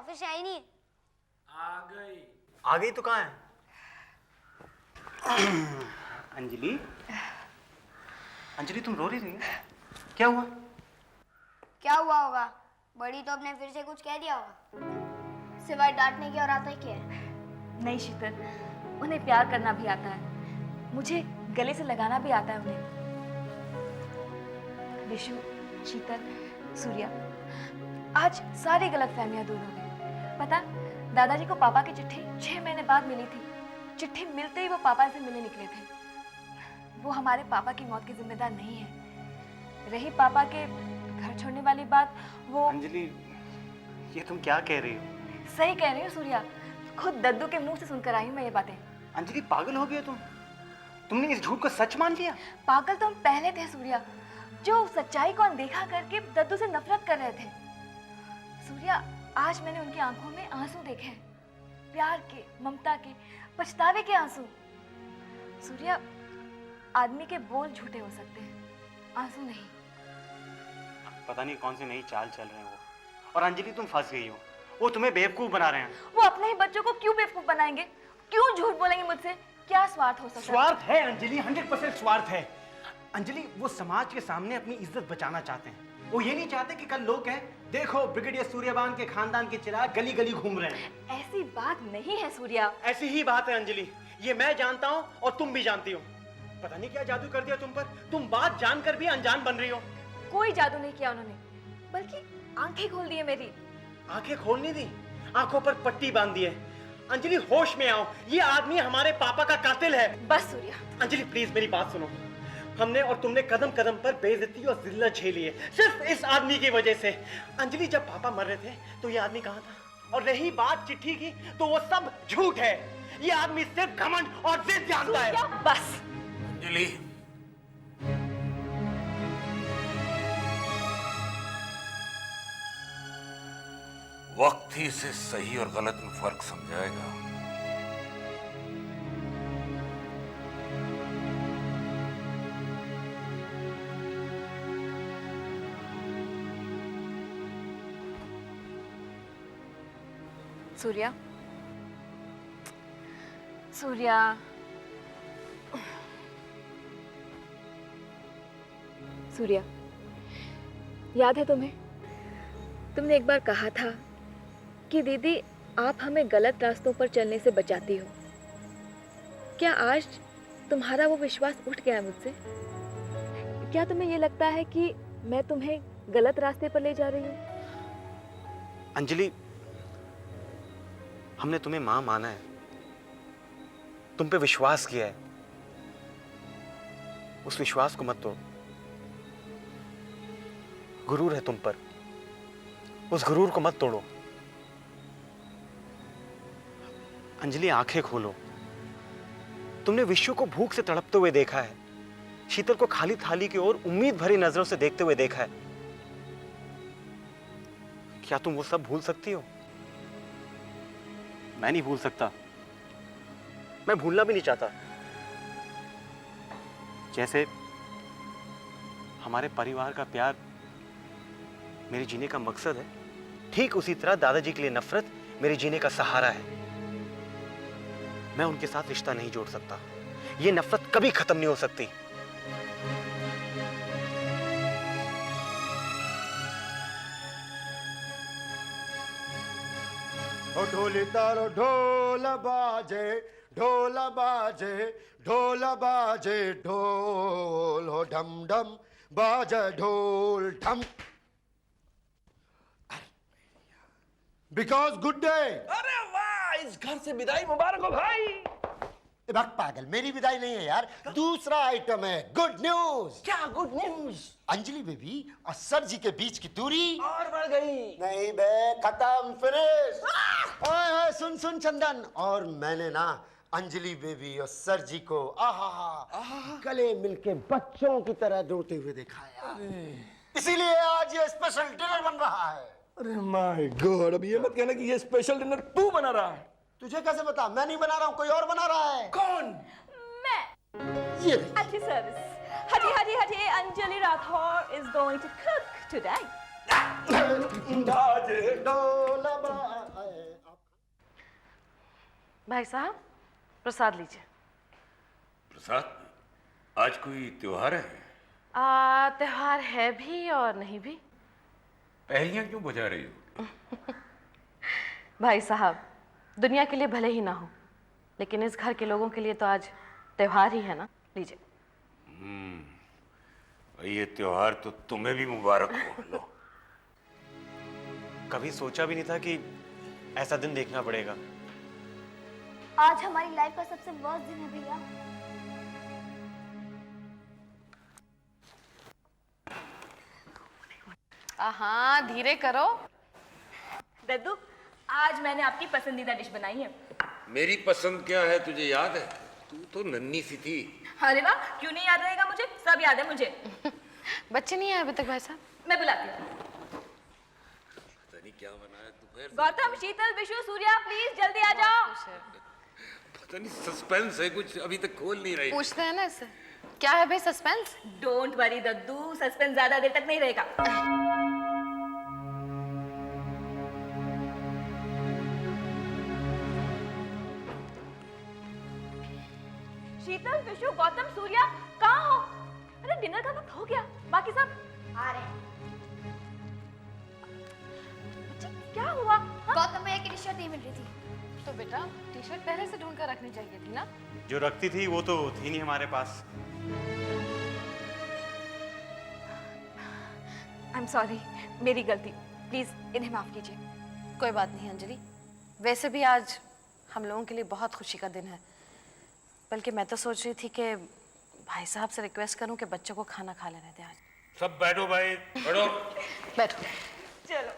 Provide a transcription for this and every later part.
Office से आई नहीं। आ गई तो कहाँ है? अंजलि, अंजलि तुम रो रही थी? क्या हुआ? क्या हुआ होगा? बड़ी तो अपने फिर से कुछ कह दिया होगा, सिवाय डांटने की और आता ही क्या है। नहीं शीतल, उन्हें प्यार करना भी आता है, मुझे गले से लगाना भी आता है उन्हें। विशु, शीतल, सूर्या, आज सारी गलतफहमियां दूर हो गई। पता, दादाजी को पापा की चिट्ठी 6 महीने बाद मिली थी। चिट्ठी मिलते ही वो पापा से मिलने निकले थे। वो हमारे पापा की मौत के जिम्मेदार नहीं है। रही पापा के घर छोड़ने वाली बात, वो अंजलि, ये तुम क्या कह रही हो? सही कह रही हो सूर्या, खुद दद्दू के मुंह से सुनकर आई हूं मैं ये बातें। अंजलि पागल हो गई हो तुम? तुमने इस झूठ को सच मान लिया? पागल तो हम पहले थे सूर्या, जो सच्चाई को अनदेखा करके दद्दू से नफरत कर रहे थे। सूर्या, आज मैंने उनकी आंखों में आंसू देखे हैं, प्यार के, ममता के, पछतावे के आंसू। सूर्या, आदमी के बोल झूठे हो सकते हैं, आंसू नहीं। पता नहीं कौन सी नई चाल चल रहे हैं वो। और अंजलि तुम फंस गई हो, वो तुम्हें बेवकूफ बना रहे हैं। वो अपने ही बच्चों को क्यों बेवकूफ बनाएंगे? क्यों झूठ बोलेंगे मुझसे? क्या स्वार्थ हो सकता है? स्वार्थ है अंजलि, 100% स्वार्थ है। अंजलि, वो समाज के सामने अपनी इज्जत बचाना चाहते हैं। वो ये नहीं चाहते कि कल लोग कहें, देखो ब्रिगेडियर सूर्यवान के खानदान के चिराग गली गली घूम रहे हैं। ऐसी बात नहीं है सूर्या। ऐसी ही बात है अंजलि, ये मैं जानता हूँ और तुम भी जानती हो। पता नहीं क्या जादू कर दिया तुम पर, तुम बात जानकर भी अनजान बन रही हो। कोई जादू नहीं किया उन्होंने, बल्कि आंखें खोल दी है मेरी। आंखें खोल नहीं दी, आंखों पर पट्टी बांध दी है। अंजलि होश में आओ, ये आदमी हमारे पापा का कातिल है। बस सूर्या। अंजलि प्लीज मेरी बात सुनो। हमने और तुमने कदम कदम पर बेइज्जती और जिल्लत झेली है, सिर्फ इस आदमी की वजह से। अंजलि, जब पापा मर रहे थे तो ये आदमी कहाँ था? और रही बात चिट्ठी की, तो वो सब झूठ है। ये आदमी सिर्फ घमंड और जिद जानता है। बस अंजलि, वक्त ही इसे सही और गलत में फर्क समझाएगा। सूर्या, सूर्या, सूर्या, याद है तुम्हें? तुमने एक बार कहा था कि दीदी आप हमें गलत रास्तों पर चलने से बचाती हो। क्या आज तुम्हारा वो विश्वास उठ गया है मुझसे? क्या तुम्हें ये लगता है कि मैं तुम्हें गलत रास्ते पर ले जा रही हूँ? अंजलि, हमने तुम्हें मां माना है, तुम पे विश्वास किया है। उस विश्वास को मत तोड़। गुरूर है तुम पर, उस गुरूर को मत तोड़ो। अंजलि, आंखें खोलो। तुमने विश्व को भूख से तड़पते हुए देखा है, शीतल को खाली थाली की ओर उम्मीद भरी नजरों से देखते हुए देखा है। क्या तुम वो सब भूल सकती हो? मैं नहीं भूल सकता, मैं भूलना भी नहीं चाहता। जैसे हमारे परिवार का प्यार मेरे जीने का मकसद है, ठीक उसी तरह दादाजी के लिए नफरत मेरे जीने का सहारा है। मैं उनके साथ रिश्ता नहीं जोड़ सकता, ये नफरत कभी खत्म नहीं हो सकती। ढोली तारो ढोल बाजे, ढोल बाजे, ढोल बाजे, ढोल हो ढम ढम बाजे ढोल ढम। Because good day. अरे वाह, इस घर से विदाई मुबारक हो भाई। भक्त पागल, मेरी विदाई नहीं है यार, दूसरा आइटम है गुड न्यूज। क्या गुड न्यूज? अंजलि बेबी और सर जी के बीच की दूरी और बढ़ गई। नहीं बे, खत्म, फिनिश। ओए ओए सुन सुन चंदन, और मैंने ना अंजलि बेबी और सर जी को आहा गले मिलके बच्चों की तरह रोते हुए देखा है यार। इसीलिए आज ये स्पेशल डिनर बन रहा है। अरे माय गॉड, अब ये मत कहना कि ये स्पेशल डिनर तू बना रहा है। तुझे कैसे पता? मैं नहीं बना रहा हूँ, कोई और बना रहा है। कौन? मैं। ये At your service. Hadi, hadi, hadi. Anjali Rathore is going to cook today. बाजे ढोल भाई साहब प्रसाद लीजिए। प्रसाद, आज कोई त्योहार है? त्योहार है भी और नहीं भी। पहेलियां क्यों बजा रही हो? भाई साहब, दुनिया के लिए भले ही ना हो, लेकिन इस घर के लोगों के लिए तो आज त्योहार ही है ना। लीजिए। ये त्योहार तो तुम्हें भी मुबारक हो। लो। कभी सोचा भी नहीं था कि ऐसा दिन देखना पड़ेगा। आज हमारी लाइफ का सबसे वर्स्ट दिन है भैया। हाँ, धीरे करो। दद्दू, आज मैंने आपकी पसंदीदा डिश बनाई है। मेरी पसंद क्या है तुझे याद है? तू तो नन्ही सी थी। अरे वाह, क्यों नहीं याद रहेगा मुझे, सब याद है मुझे। बच्चे नहीं आए अभी तक भाई साहब? मैं बुलाती हूँ। पता नहीं क्या बनाया दोपहर से। गौतम, शीतल, विशु, सूर्या, प्लीज जल्दी आ जाओ। पता नहीं सस्पेंस है कुछ, अभी तक खोल नहीं रही। पूछते हैं ना इससे। क्या है भाई suspense? Don't worry Daddu, suspense ज्यादा देर तक नहीं रहेगा। शीतल, विशु, गौतम, सूर्या, कहाँ हो? अरे डिनर का वक्त हो गया, बाकी सब आ रहे हैं। बच्चे, क्या हुआ? हाँ? गौतम भैया की टी शर्ट नहीं मिल रही थी। तो बेटा टी शर्ट पहले से ढूंढ कर रखनी चाहिए थी ना। जो रखती थी वो तो थी नहीं हमारे पास। आई एम सॉरी, मेरी गलती, प्लीज इन्हें माफ कीजिए। कोई बात नहीं अंजलि, वैसे भी आज हम लोगों के लिए बहुत खुशी का दिन है। बल्कि मैं तो सोच रही थी कि भाई साहब से रिक्वेस्ट करूं कि बच्चों को खाना खा लेने दें आज। सब बैठो भाई, बैठो। बैठो। चलो,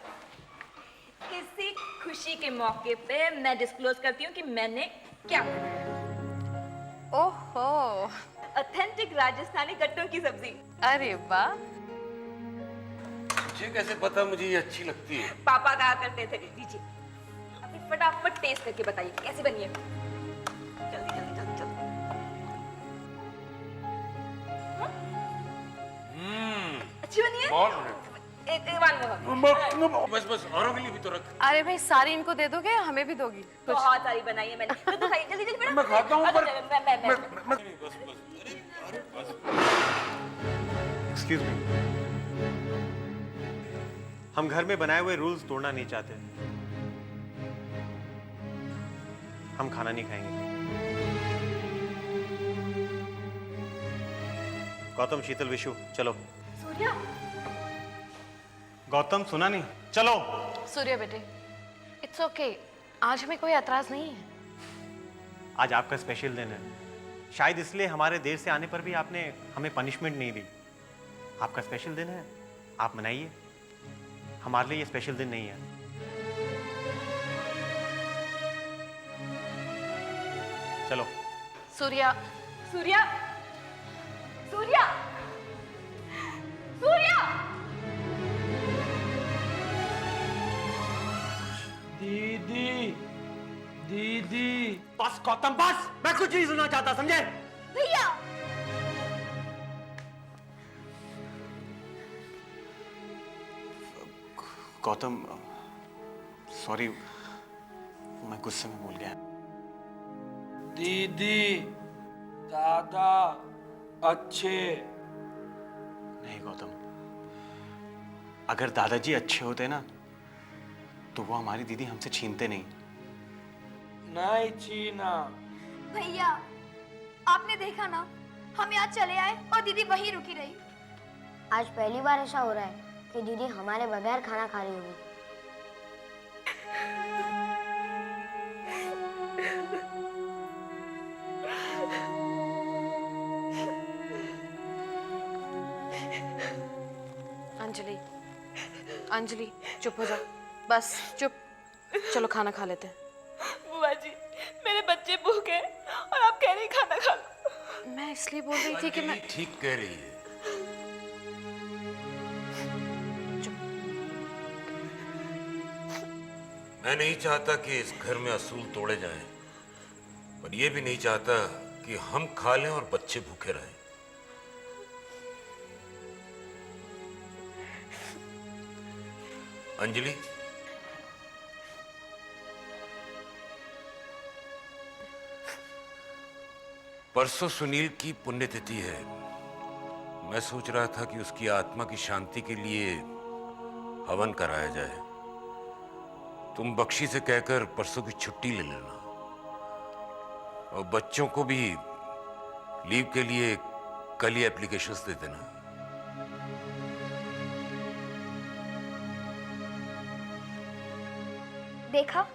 इसी खुशी के मौके पे मैं डिस्क्लोज करती हूँ कि मैंने क्या बनाया। ओहो, ऑथेंटिक राजस्थानी गट्टों की सब्जी। अरे वाह। मुझे कैसे पता मुझे ये अच्छी लगती है? पापा कहा करते थे। लीजिए, अभी फटाफट टेस्ट करके बताइए कैसी बनी है। जल्दी जल्दी जल्दी जल्दी। अच्छी बनी है? बहुत बस बस, औरों के लिए भी तो रख। अरे भाई सारी इनको दे दोगे या हमें भी दोगी? बहुत सारी बनाई है मैंने। तो खाइए जल्दी जल्दी बेटा। मैं खाता हूँ पर मैं बस बस, अरे बस। एक्सक्यूज मी, हम घर में बनाए हुए रूल्स तोड़ना नहीं चाहते। हम खाना नहीं खाएंगे। गौतम, शीतल, विशु, चलो। सूर्या, गौतम, सुना नहीं? चलो। सूर्य बेटे, इट्स ओके, आज हमें कोई एतराज नहीं है। आज आपका स्पेशल दिन है, शायद इसलिए हमारे देर से आने पर भी आपने हमें पनिशमेंट नहीं दी। आपका स्पेशल दिन है, आप मनाइए। हमारे लिए ये स्पेशल दिन नहीं है। चलो। सूर्या, सूर्या, सूर्या, सूर्या। दीदी, दीदी। बस गौतम, बस, मैं कुछ नहीं सुनना चाहता, समझे? भैया गौतम, सॉरी, मैं गुस्से में बोल गया। दीदी, दादा अच्छे। नहीं गौतम, अगर दादाजी अच्छे होते ना तो वो हमारी दीदी हमसे छीनते नहीं। नहीं छीना। भैया, आपने देखा ना, हम यहाँ चले आए और दीदी वहीं रुकी रही। आज पहली बार ऐसा हो रहा है कि दीदी हमारे बगैर खाना खा रही होगी। अंजलि, अंजलि चुप हो जा, बस चुप। चलो खाना खा लेते हैं। बुआ जी, मेरे बच्चे भूखे हैं और आप कह रही खाना खा लो। मैं इसलिए बोल रही थी कि मैं अंजलि ठीक कह रही है। मैं नहीं चाहता कि इस घर में असूल तोड़े जाएं, पर यह भी नहीं चाहता कि हम खा लें और बच्चे भूखे रहें। अंजलि, परसों सुनील की पुण्यतिथि है। मैं सोच रहा था कि उसकी आत्मा की शांति के लिए हवन कराया जाए। तुम बख्शी से कहकर परसों की छुट्टी ले लेना और बच्चों को भी लीव के लिए कल ही एप्लीकेशंस दे देना। देखा,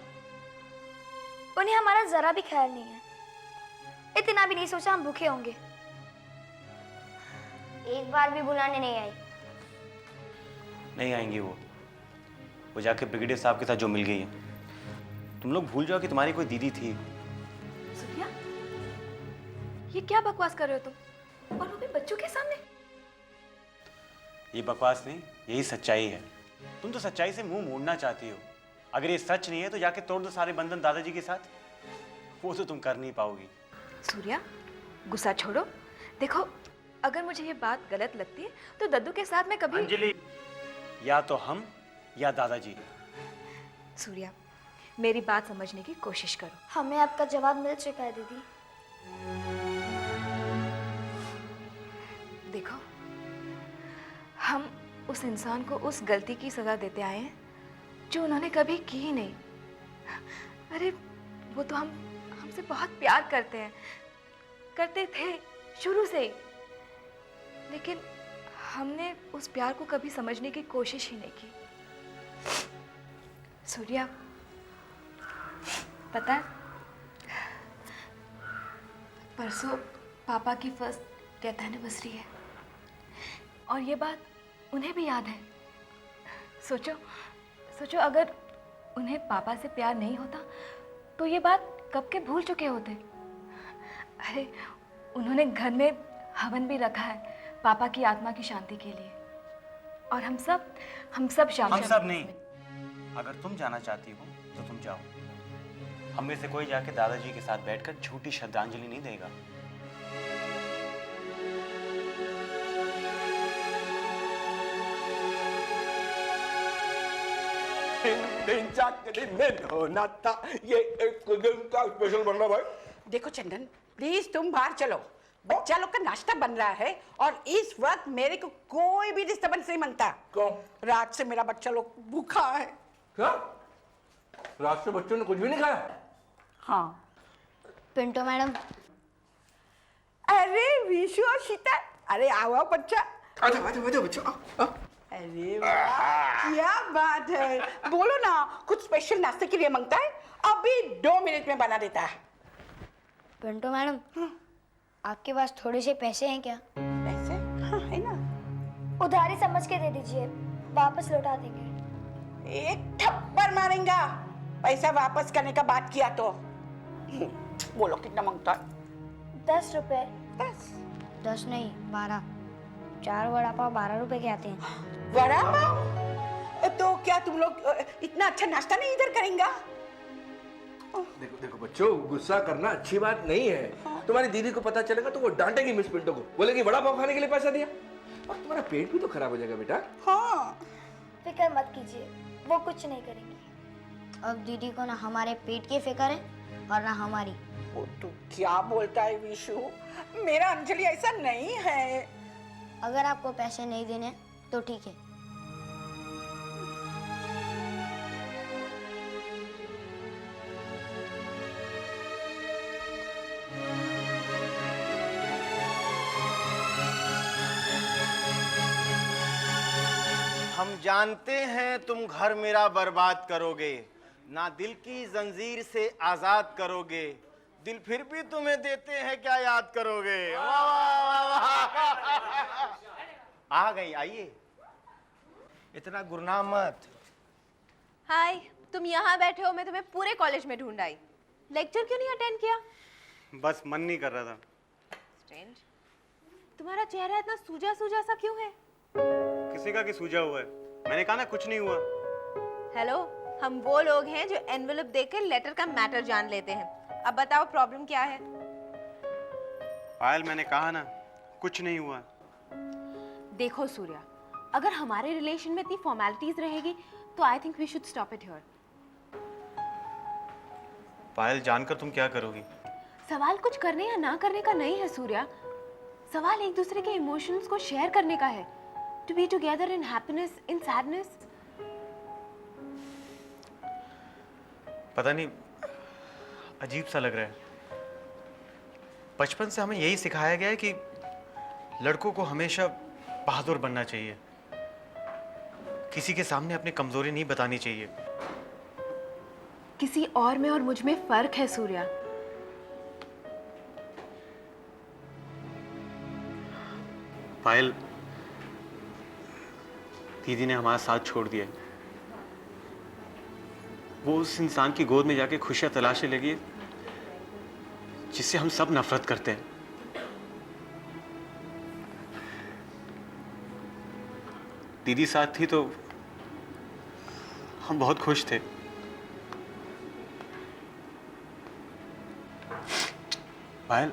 उन्हें हमारा जरा भी ख्याल नहीं है। इतना भी नहीं सोचा हम भूखे होंगे। एक बार भी बुलाने नहीं आई। नहीं आएंगी वो जाके ब्रिगेडियर साहब के साथ जो मिल गई है। तुम लोग भूल जाओ कि तुम्हारी कोई दीदी थी। सूर्या, ये क्या बकवास कर रहे हो तुम, और वो भी बच्चों के सामने? ये बकवास नहीं, यही सच्चाई है। तुम तो सच्चाई से मुंह मोड़ना चाहती हो। अगर ये सच नहीं है तो जाके तोड़ दो सारे बंधन दादाजी के साथ। वो तो तुम कर नहीं पाओगी। सूर्या, गुस्सा छोड़ो। देखो, अगर मुझे ये बात गलत लगती है तो दद्दू के साथ मैं कभी... अंजलि, या तो हम या दादाजी। सूर्या, मेरी बात समझने की कोशिश करो। हमें आपका जवाब मिल चुका है दीदी। देखो, हम उस इंसान को उस गलती की सजा देते आए हैं जो उन्होंने कभी की ही नहीं। अरे वो तो हमसे बहुत प्यार करते हैं, करते थे शुरू से ही, लेकिन हमने उस प्यार को कभी समझने की कोशिश ही नहीं की। सूर्या, पता है, परसों पापा की फर्स्ट डेथ एनिवर्सरी है और ये बात उन्हें भी याद है। सोचो अगर उन्हें पापा से प्यार नहीं होता तो ये बात कब के भूल चुके होते। अरे उन्होंने घर में हवन भी रखा है पापा की आत्मा की शांति के लिए, और हम सब शाम हम सब नहीं। अगर तुम जाना चाहती हो तो तुम जाओ। हम में से कोई जाके दादाजी के साथ बैठकर झूठी श्रद्धांजलि नहीं देगा। दिन चाक दिन में होना था, ये एक दिन का स्पेशल बन रहा भाई। देखो चंदन, प्लीज तुम बाहर चलो। बच्चा लोग का नाश्ता बन रहा है और इस वक्त मेरे को कोई भी डिस्टर्बेंस नहीं मांगता। क्यों? रात से मेरा बच्चा लोग भूखा है। क्या? रात से बच्चों ने कुछ भी नहीं खाया? हाँ। Pinto madam. अरे विशु और शीता, अरे आओ बच्चा। आजा बच्चों। अरे वाह, क्या बात है। बोलो ना, कुछ स्पेशल नाश्ते के लिए मांगता है? अभी 2 मिनट में बना देता है। पिंटो मैडम, आपके पास थोड़े से पैसे हैं क्या? पैसे? हाँ है ना। उधारी समझ के दे दीजिए, वापस लौटा देंगे। एक थप्पड़ मारेंगा पैसा वापस करने का बात किया तो। बोलो कितना मांगता है? 10 रुपए। 10 नहीं, 12। 4 वड़ा पाव 12 रुपए के आते हैं। वड़ा पाव? तो क्या तुम लोग इतना अच्छा नाश्ता नहीं इधर करेंगे? देखो बच्चों, गुस्सा करना अच्छी बात नहीं है। तुम्हारी दीदी को पता चलेगा तो वो डांटेगी मिस पिंटो को, बोलेगी बड़ा पाव खाने के लिए पैसा दिया। और तुम्हारा पेट भी तो खराब हो जाएगा बेटा। हाँ। फिक्र मत कीजिए, वो कुछ नहीं करेंगी। अब दीदी को ना हमारे पेट की फिक्र है और ना हमारी। वो तू क्या बोलता है विशु? मेरा अंजलि ऐसा नहीं है। अगर आपको पैसे नहीं देने तो ठीक है। हम जानते हैं तुम घर मेरा बर्बाद करोगे, ना दिल की जंजीर से आजाद करोगे, दिल फिर भी तुम्हें देते हैं क्या याद करोगे। वाह वाह वाह। आ गई, आइए, इतना गुरनाम मत। हाय, तुम यहाँ बैठे हो, मैं तुम्हें पूरे कॉलेज में ढूंढ आई। लेक्चर क्यों नहीं अटेंड किया? बस मन नहीं कर रहा था। स्ट्रेंज, तुम्हारा चेहरा इतना सूजा सूजा सा क्यों है? किसी का कि सूजा हुआ है? मैंने कहा ना कुछ नहीं हुआ। हेलो, हम वो लोग हैं जो एनवेलप देकर लेटर का मैटर जान लेते हैं। अब बताओ प्रॉब्लम क्या है? पायल, मैंने कहा ना कुछ नहीं हुआ। देखो सूर्या, अगर हमारे रिलेशन में इतनी फॉर्मेलिटीज रहेगी तो I think we should stop it here. Payal, जानकर तुम क्या करोगी? सवाल कुछ करने या ना करने का नहीं है सूर्या, सवाल एक दूसरे के इमोशंस को शेयर करने का है। To be together in happiness, in sadness. पता नहीं, अजीब सा लग रहा है। बचपन से हमें यही सिखाया गया है कि लड़कों को हमेशा बहादुर बनना चाहिए, किसी के सामने अपनी कमजोरी नहीं बतानी चाहिए। किसी और में और मुझ में फर्क है सूर्या। पायल, दीदी ने हमारा साथ छोड़ दिया। वो उस इंसान की गोद में जाके खुशियां तलाशने लगी जिससे हम सब नफरत करते हैं। दीदी साथ थी तो हम बहुत खुश थे। पायल,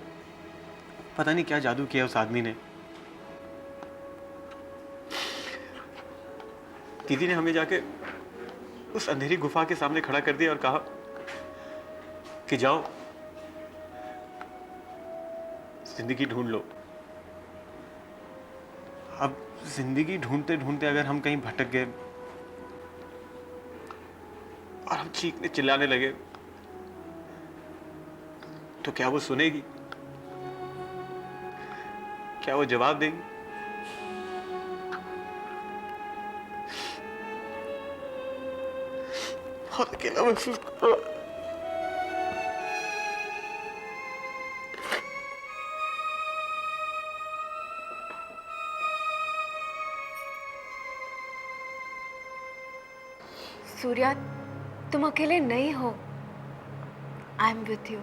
पता नहीं क्या जादू किया उस आदमी ने। दीदी ने हमें जाके उस अंधेरी गुफा के सामने खड़ा कर दिया और कहा कि जाओ जिंदगी ढूंढ लो। अब जिंदगी ढूंढते ढूंढते अगर हम कहीं भटक गए और हम चीखने चिल्लाने लगे तो क्या वो सुनेगी? क्या वो जवाब देगी? बहुत अकेला महसूस कर रहा। सूर्या, तुम अकेले नहीं हो। I am with you.